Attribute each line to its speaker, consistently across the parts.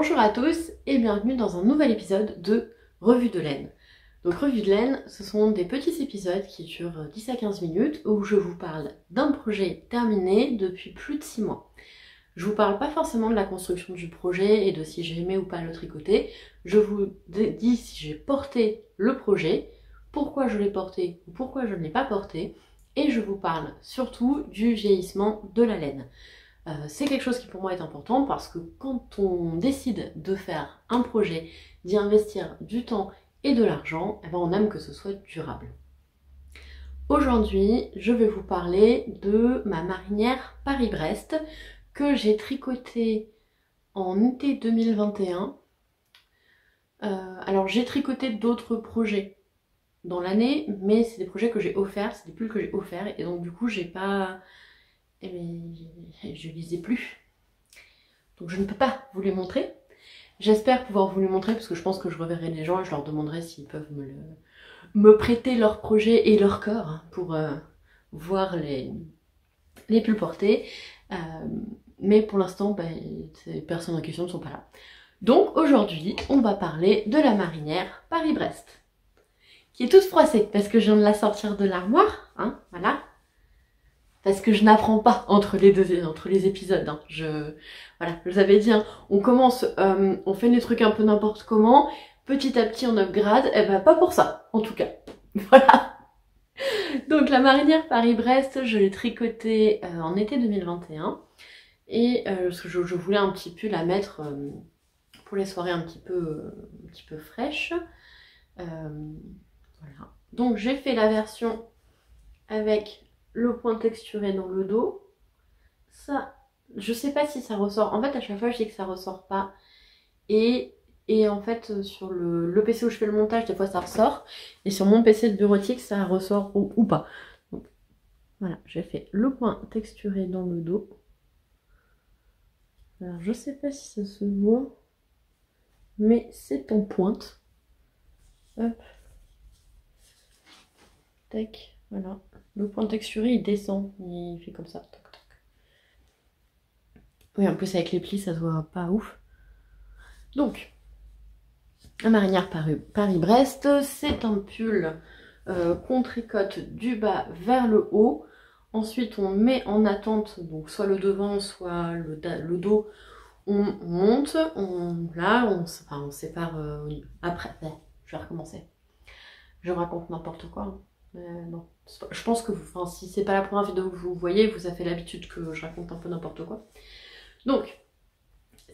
Speaker 1: Bonjour à tous et bienvenue dans un nouvel épisode de Revue de laine. Donc Revue de laine, ce sont des petits épisodes qui durent 10 à 15 minutes où je vous parle d'un projet terminé depuis plus de 6 mois. Je vous parle pas forcément de la construction du projet et de si j'ai aimé ou pas le tricoter. Je vous dis si j'ai porté le projet, pourquoi je l'ai porté ou pourquoi je ne l'ai pas porté, et je vous parle surtout du vieillissement de la laine. C'est quelque chose qui pour moi est important parce que quand on décide de faire un projet, d'y investir du temps et de l'argent, on aime que ce soit durable. Aujourd'hui, je vais vous parler de ma marinière Paris-Brest que j'ai tricotée en été 2021. Alors j'ai tricoté d'autres projets dans l'année, mais c'est des projets que j'ai offerts, c'est des pulls que j'ai offerts, et donc du coup j'ai pas... je les ai plus. Donc je ne peux pas vous les montrer. J'espère pouvoir vous les montrer parce que je pense que je reverrai les gens et je leur demanderai s'ils peuvent me prêter leur projet et leur corps pour voir les pulls portés. Mais pour l'instant, ces personnes en question ne sont pas là. Donc aujourd'hui, on va parler de la marinière Paris-Brest, qui est toute froissée parce que je viens de la sortir de l'armoire, hein, voilà. Parce que je n'apprends pas entre les épisodes. Hein. Voilà, je vous avais dit, hein, on commence, on fait des trucs un peu n'importe comment, petit à petit on upgrade, et pas pour ça, en tout cas. Voilà. Donc la marinière Paris-Brest, je l'ai tricotée en été 2021. Et je voulais un petit peu la mettre pour les soirées un petit peu fraîches. Voilà. Donc j'ai fait la version avec le point texturé dans le dos. Ça, je sais pas si ça ressort. En fait, à chaque fois, je dis que ça ressort pas. Et en fait, sur le PC où je fais le montage, des fois ça ressort. Et sur mon PC de bureautique, ça ressort ou pas. Donc, voilà, j'ai fait le point texturé dans le dos. Alors, je sais pas si ça se voit, mais c'est en pointe. Hop. Tac, voilà. Le point texturé, il descend, il fait comme ça, toc toc. Oui, en plus avec les plis, ça se voit pas ouf. Donc, la marinière Paris-Brest, c'est un pull qu'on tricote du bas vers le haut. Ensuite, on met en attente, donc soit le devant, soit le dos. On monte, on sépare après. Je vais recommencer. Je raconte n'importe quoi. Hein. Non. Je pense que si c'est pas la première vidéo que vous voyez, vous avez l'habitude que je raconte un peu n'importe quoi. Donc,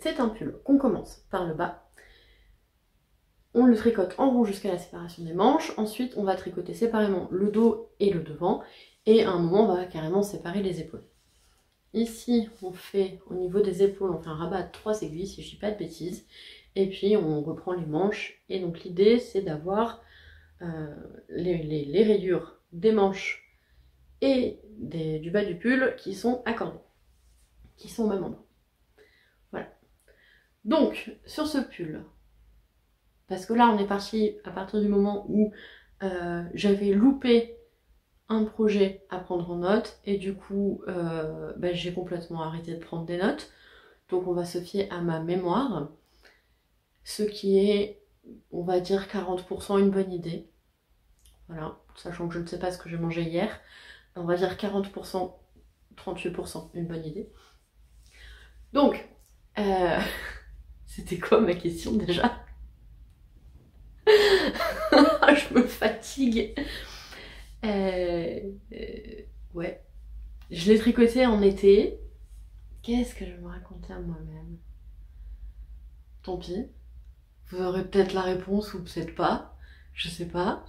Speaker 1: c'est un pull qu'on commence par le bas. On le tricote en rond jusqu'à la séparation des manches. Ensuite, on va tricoter séparément le dos et le devant. Et à un moment, on va carrément séparer les épaules. Ici, on fait, au niveau des épaules, on fait un rabat à 3 aiguilles, si je ne dis pas de bêtises. Et puis, on reprend les manches. Et donc, l'idée, c'est d'avoir les rayures des manches et du bas du pull qui sont accordées, qui sont au même endroit. Voilà. Donc, sur ce pull, parce que là, on est parti à partir du moment où j'avais loupé un projet à prendre en note et du coup j'ai complètement arrêté de prendre des notes, donc on va se fier à ma mémoire, ce qui est, on va dire, 40% une bonne idée, voilà, sachant que je ne sais pas ce que j'ai mangé hier, on va dire 40%, 38% une bonne idée. Donc c'était quoi ma question déjà? Je me fatigue. Ouais. Je l'ai tricoté en été. Qu'est-ce que je me racontais à moi-même? Tant pis. Vous aurez peut-être la réponse ou peut-être pas. Je sais pas.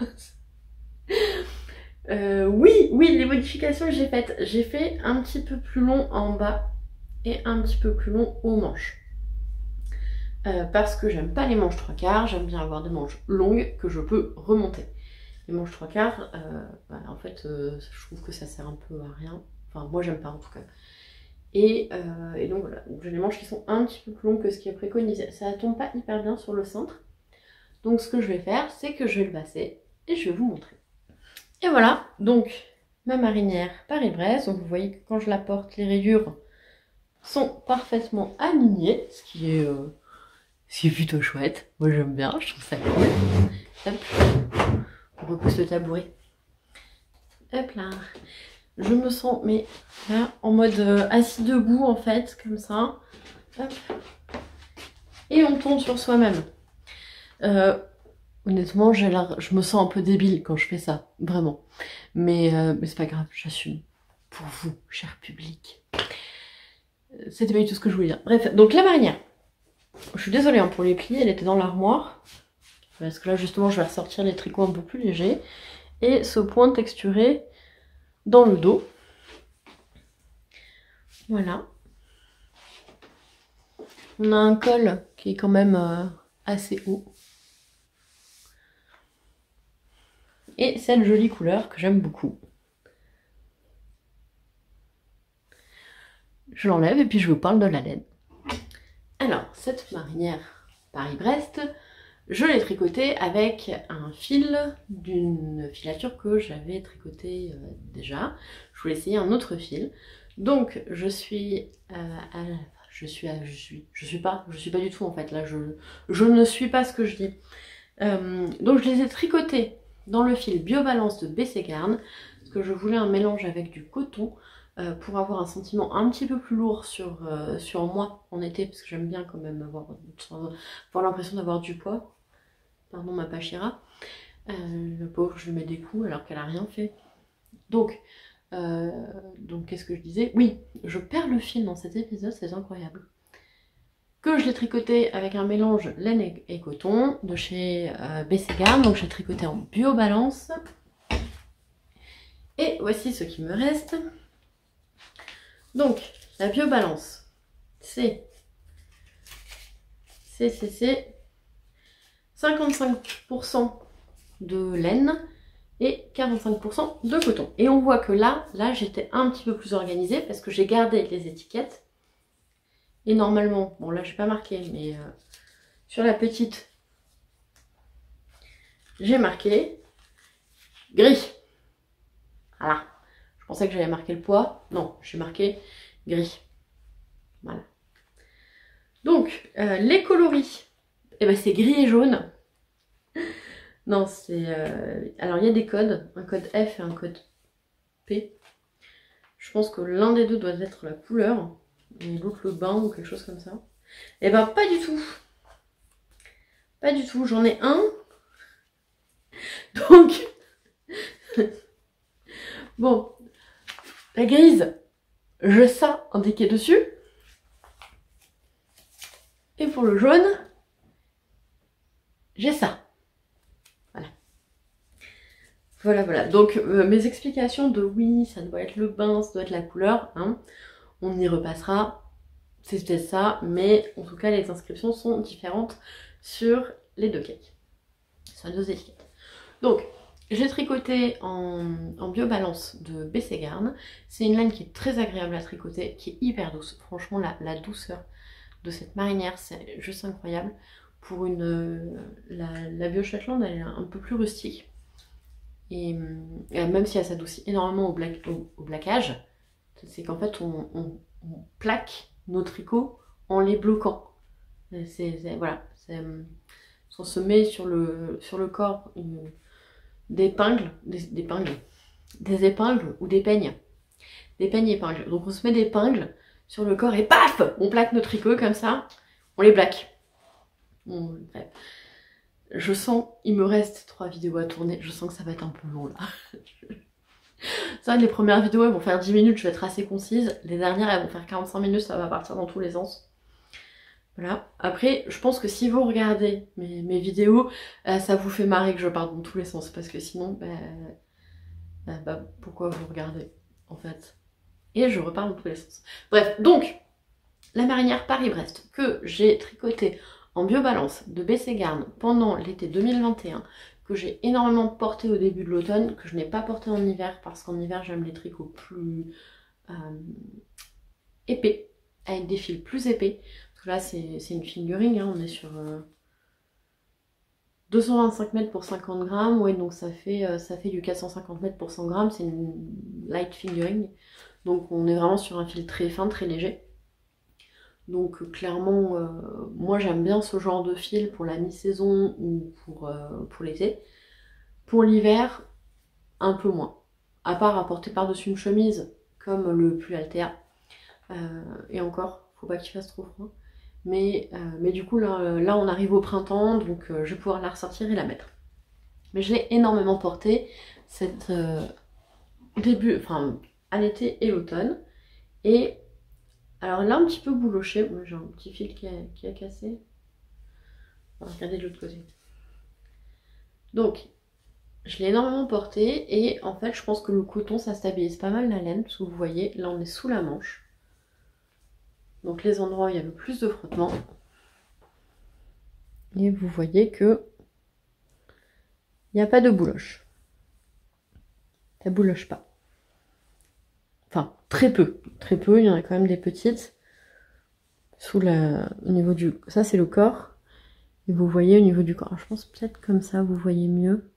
Speaker 1: Oui, les modifications que j'ai faites. J'ai fait un petit peu plus long en bas et un petit peu plus long aux manches. Parce que j'aime pas les manches 3/4, j'aime bien avoir des manches longues que je peux remonter. Les manches 3/4, en fait, je trouve que ça sert un peu à rien. Enfin, moi j'aime pas en tout cas. Et donc voilà, j'ai les manches qui sont un petit peu plus longues que ce qui est préconisé. Ça tombe pas hyper bien sur le centre. Donc ce que je vais faire, c'est que je vais le passer et je vais vous montrer. Et voilà, donc ma marinière Paris-Brest. Donc vous voyez que quand je la porte, les rayures sont parfaitement alignées, ce qui est Ce qui est plutôt chouette. Moi j'aime bien, je trouve ça cool. Hop, on repousse le tabouret. Hop là. Je me sens, mais là, en mode assis debout en fait, comme ça. Hop. Et on tourne sur soi-même. Honnêtement, je me sens un peu débile quand je fais ça, vraiment. Mais c'est pas grave, j'assume. Pour vous, cher public. C'était pas du tout ce que je voulais dire. Bref, donc la marinière. Je suis désolée hein, pour les plis, elle était dans l'armoire. Parce que là, justement, je vais ressortir les tricots un peu plus légers. Et ce point texturé dans le dos. Voilà. On a un col qui est quand même assez haut. Et cette jolie couleur que j'aime beaucoup. Je l'enlève et puis je vous parle de la laine. Alors, cette marinière Paris-Brest, je l'ai tricotée avec un fil d'une filature que j'avais tricotée déjà. Je voulais essayer un autre fil. Donc, je suis pas du tout en fait. Là, je ne suis pas ce que je dis. Donc, je les ai tricotés dans le fil Biobalance de BC Garn, parce que je voulais un mélange avec du coton pour avoir un sentiment un petit peu plus lourd sur moi en été, parce que j'aime bien quand même avoir l'impression d'avoir du poids. Pardon ma Pachira. Le pauvre, je lui mets des coups alors qu'elle a rien fait. Donc qu'est-ce que je disais? Oui, je perds le fil dans cet épisode, c'est incroyable. Que je l'ai tricoté avec un mélange laine et coton de chez BC Garn, donc j'ai tricoté en Biobalance. Et voici ce qui me reste. Donc, la Biobalance, c'est 55% de laine et 45% de coton. Et on voit que là j'étais un petit peu plus organisée parce que j'ai gardé les étiquettes. Et normalement, bon là j'ai pas marqué, mais sur la petite, j'ai marqué gris. Voilà. Je pensais que j'allais marquer le poids. Non, j'ai marqué gris. Voilà. Donc, les coloris, eh ben, c'est gris et jaune. Non, c'est... Alors, il y a des codes. Un code F et un code P. Je pense que l'un des deux doit être la couleur. Et l'autre le bain ou quelque chose comme ça. Eh ben, pas du tout. Pas du tout. J'en ai un. Donc... Bon. La grise, j'ai ça indiqué dessus. Et pour le jaune, j'ai ça. Voilà. Voilà. Donc mes explications de oui, ça doit être le bain, ça doit être la couleur, hein, on y repassera. C'est peut-être ça, mais en tout cas les inscriptions sont différentes sur les deux cakes. Sur les deux étiquettes. Donc, j'ai tricoté en Biobalance de BC Garn. C'est une laine qui est très agréable à tricoter, qui est hyper douce. Franchement, la douceur de cette marinière, c'est juste incroyable. Pour la Bio Shetland, elle est un peu plus rustique. Et même si elle s'adoucit énormément au plaquage, c'est qu'en fait, on plaque nos tricots en les bloquant. Voilà. On se met sur le corps des épingles ou des peignes. Des peignes épingles. Donc on se met des épingles sur le corps et paf, on plaque nos tricots comme ça, on les plaque. Bon, bref. Je sens, il me reste 3 vidéos à tourner, je sens que ça va être un peu long là. Ça, les premières vidéos elles vont faire 10 minutes, je vais être assez concise. Les dernières elles vont faire 45 minutes, ça va partir dans tous les sens. Voilà. Après, je pense que si vous regardez mes vidéos, ça vous fait marrer que je parte dans tous les sens. Parce que sinon, pourquoi vous regardez en fait? Et je reparle dans tous les sens. Bref, donc, la marinière Paris-Brest que j'ai tricotée en Biobalance de BC Garn pendant l'été 2021, que j'ai énormément porté au début de l'automne, que je n'ai pas porté en hiver parce qu'en hiver j'aime les tricots plus épais, avec des fils plus épais. Parce que là c'est une fingering, hein, on est sur 225 mètres pour 50 grammes, ouais, donc ça fait du 450 mètres pour 100 grammes, c'est une light fingering. Donc on est vraiment sur un fil très fin, très léger. Donc clairement, moi j'aime bien ce genre de fil pour la mi-saison ou pour l'été. Pour l'hiver, un peu moins. À part à porter par-dessus une chemise, comme le pull alter. Et encore, faut pas qu'il fasse trop froid. Mais du coup, là on arrive au printemps, donc je vais pouvoir la ressortir et la mettre. Mais je l'ai énormément portée, cette à l'été et l'automne. Et alors là, un petit peu bouloché. Moi, j'ai un petit fil qui a cassé. On va regarder de l'autre côté. Donc, je l'ai énormément porté et en fait, je pense que le coton, ça stabilise pas mal la laine. Parce que vous voyez, là, on est sous la manche. Donc, les endroits où il y a le plus de frottement. Et vous voyez que il n'y a pas de bouloche. Ça bouloche pas. Enfin, très peu. Très peu, il y en a quand même des petites. Au niveau du... Ça, c'est le corps. Et vous voyez au niveau du corps. Alors, je pense peut-être comme ça, vous voyez mieux.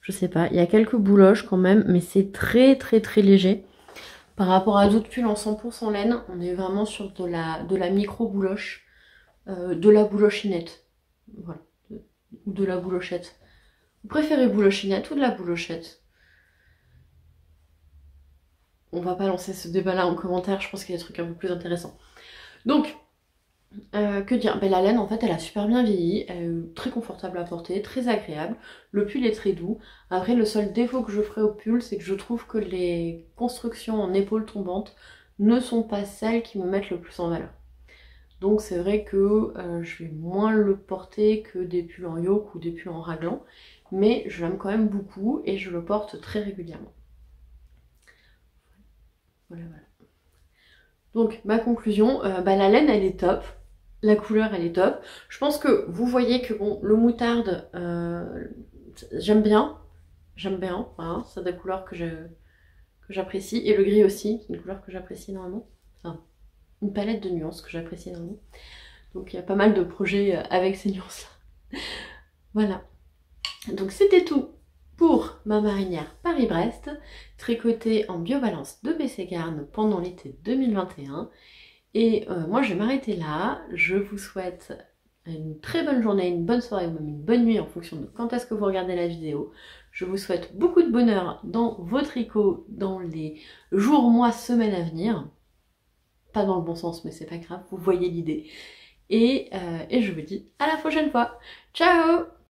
Speaker 1: Je sais pas. Il y a quelques bouloches quand même, mais c'est très très très léger. Par rapport à d'autres pulls en 100% laine, on est vraiment sur de la micro-bouloche. De la boulochinette. Voilà. Ou de la boulochette. Vous préférez boulochinette ou de la boulochette? On va pas lancer ce débat-là en commentaire, je pense qu'il y a des trucs un peu plus intéressants. Donc, que dire? Ben, la laine, en fait, elle a super bien vieilli, elle est très confortable à porter, très agréable. Le pull est très doux. Après, le seul défaut que je ferai au pull, c'est que je trouve que les constructions en épaules tombantes ne sont pas celles qui me mettent le plus en valeur. Donc c'est vrai que je vais moins le porter que des pulls en yoke ou des pulls en raglan, mais je l'aime quand même beaucoup et je le porte très régulièrement. Voilà. Donc ma conclusion, la laine elle est top, la couleur elle est top. Je pense que vous voyez que bon, le moutarde, j'aime bien, voilà, c'est des couleurs que j'apprécie, et le gris aussi, c'est une couleur que j'apprécie énormément. Enfin, une palette de nuances que j'apprécie énormément. Donc il y a pas mal de projets avec ces nuances-là. Voilà. Donc c'était tout pour ma marinière Paris-Brest, tricotée en biobalance de BC Garn pendant l'été 2021. Et moi je vais m'arrêter là. Je vous souhaite une très bonne journée, une bonne soirée ou même une bonne nuit en fonction de quand est-ce que vous regardez la vidéo. Je vous souhaite beaucoup de bonheur dans vos tricots dans les jours, mois, semaines à venir. Pas dans le bon sens, mais c'est pas grave, vous voyez l'idée. Et je vous dis à la prochaine fois. Ciao!